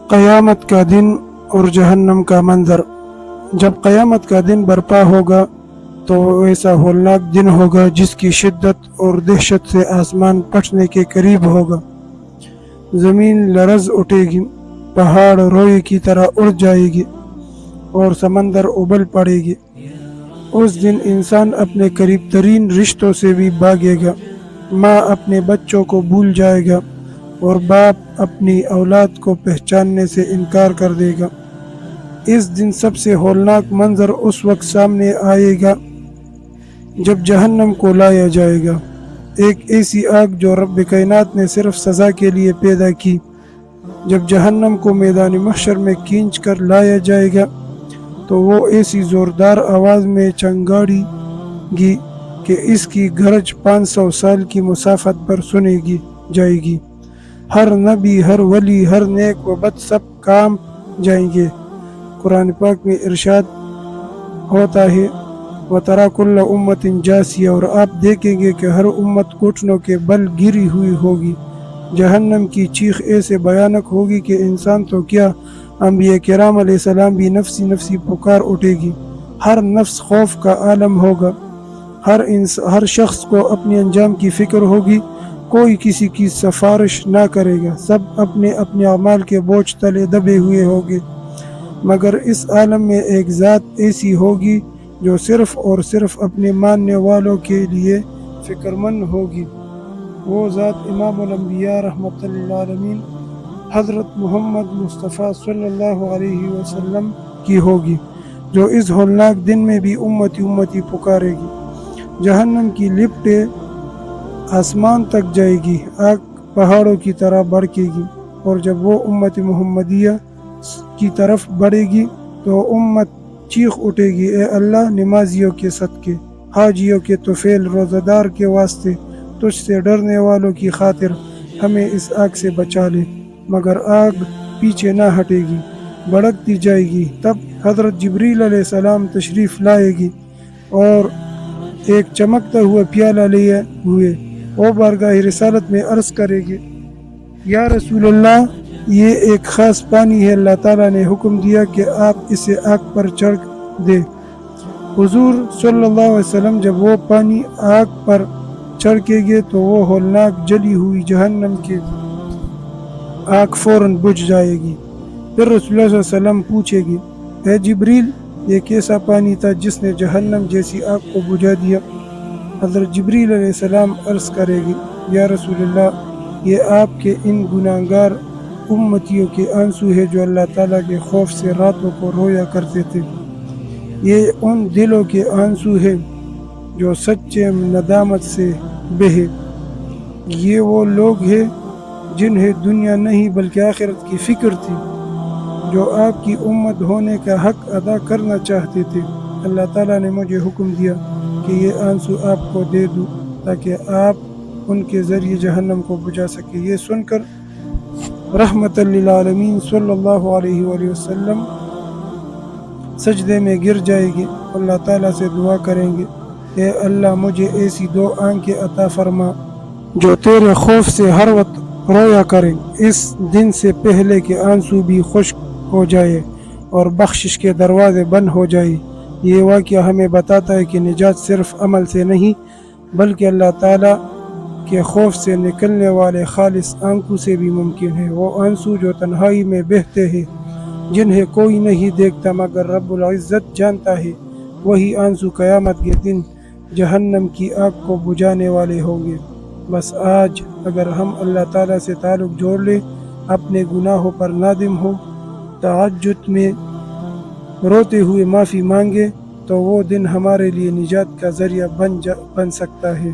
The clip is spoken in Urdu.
قیامت کا دن اور جہنم کا منظر۔ جب قیامت کا دن برپا ہوگا تو ایسا ہولناک دن ہوگا جس کی شدت اور دہشت سے آسمان پھٹنے کے قریب ہوگا، زمین لرز اٹھے گی، پہاڑ روئے کی طرح اڑ جائے گی اور سمندر ابل پڑے گی۔ اس دن انسان اپنے قریب ترین رشتوں سے بھی بھاگے گا، ماں اپنے بچوں کو بھول جائے گا اور باپ اپنی اولاد کو پہچاننے سے انکار کر دے گا۔ اس دن سب سے ہولناک منظر اس وقت سامنے آئے گا جب جہنم کو لایا جائے گا، ایک ایسی آگ جو رب کائنات نے صرف سزا کے لیے پیدا کی۔ جب جہنم کو میدان محشر میں کھینچ کر لایا جائے گا تو وہ ایسی زوردار آواز میں چنگاڑی گی کہ اس کی گرج 500 سال کی مسافت پر سنے گی جائے گی۔ ہر نبی، ہر ولی، ہر نیک و بد سب کانپ جائیں گے۔ قرآن پاک میں ارشاد ہوتا ہے وَتَرَى كُلَّ أُمَّةٍ جَاثِيَةً، اور آپ دیکھیں گے کہ ہر امت گھٹنوں کے بل گری ہوئی ہوگی۔ جہنم کی چیخ ایسے بھیانک ہوگی کہ انسان تو کیا، انبیاء کرام علیہ السلام بھی نفسی نفسی پکار اٹھے گی۔ ہر نفس خوف کا عالم ہوگا، ہر شخص کو اپنے انجام کی فکر ہوگی، کوئی کسی کی سفارش نہ کرے گا، سب اپنے اپنے اعمال کے بوجھ تلے دبے ہوئے ہوگے، مگر اس عالم میں ایک ذات ایسی ہوگی جو صرف اور صرف اپنے ماننے والوں کے لیے فکر مند ہوگی۔ وہ ذات امام الانبیاء رحمۃ اللہ علیہ حضرت محمد مصطفیٰ صلی اللہ علیہ وسلم کی ہوگی، جو اس ہولناک دن میں بھی امتی امتی پکارے گی۔ جہنم کی لپٹیں آسمان تک جائے گی، آگ پہاڑوں کی طرح بڑھے گی، اور جب وہ امت محمدیہ کی طرف بڑھے گی تو امت چیخ اٹھے گی، اے اللہ، نمازیوں کے صدقے، حاجیوں کے طفیل، روزہ دار کے واسطے، تجھ سے ڈرنے والوں کی خاطر ہمیں اس آگ سے بچا لے۔ مگر آگ پیچھے نہ ہٹے گی، بڑھتی جائے گی۔ تب حضرت جبریل علیہ السلام تشریف لائے گی اور ایک چمکتا ہوا پیالہ لیے ہوئے وہ بارگاہ رسالت میں عرض کرے گی، یا رسول اللہ، یہ ایک خاص پانی ہے، اللہ تعالیٰ نے حکم دیا کہ آپ اسے آگ پر چڑھ دے۔ حضور صلی اللہ علیہ وسلم جب وہ پانی آگ پر چڑھے گے تو وہ ہولناک جلی ہوئی جہنم کی آگ فوراً بجھ جائے گی۔ پھر رسول اللہ صلی اللہ علیہ وسلم پوچھے گی، اے جبریل، یہ کیسا پانی تھا جس نے جہنم جیسی آگ کو بجھا دیا؟ حضرت جبریل علیہ السلام عرض کرے گی، یا رسول اللہ، یہ آپ کے ان گناہگار امتیوں کے آنسو ہے جو اللہ تعالیٰ کے خوف سے راتوں کو رویا کرتے تھے۔ یہ ان دلوں کے آنسو ہے جو سچے ندامت سے بہے۔ یہ وہ لوگ ہیں جنہیں دنیا نہیں بلکہ آخرت کی فکر تھی، جو آپ کی امت ہونے کا حق ادا کرنا چاہتے تھے۔ اللہ تعالیٰ نے مجھے حکم دیا کہ یہ آنسو آپ کو دے دوں تاکہ آپ ان کے ذریعے جہنم کو بجھا سکے۔ یہ سن کر رحمت للعالمین صلی اللہ علیہ وآلہ وسلم سجدے میں گر جائے گی، اللہ تعالیٰ سے دعا کریں گے، اے اللہ، مجھے ایسی دو آنکھیں عطا فرما جو تیرے خوف سے ہر وقت رویا کریں، اس دن سے پہلے کہ آنسو بھی خشک ہو جائے اور بخشش کے دروازے بند ہو جائے۔ یہ واقعہ ہمیں بتاتا ہے کہ نجات صرف عمل سے نہیں بلکہ اللہ تعالیٰ کے خوف سے نکلنے والے خالص آنکھوں سے بھی ممکن ہے۔ وہ آنسو جو تنہائی میں بہتے ہیں، جنہیں کوئی نہیں دیکھتا مگر رب العزت جانتا ہے، وہی آنسو قیامت کے دن جہنم کی آگ کو بجھانے والے ہوں گے۔ بس آج اگر ہم اللہ تعالیٰ سے تعلق جوڑ لیں، اپنے گناہوں پر نادم ہو، تہجد میں روتے ہوئے معافی مانگے، تو وہ دن ہمارے لیے نجات کا ذریعہ بن سکتا ہے۔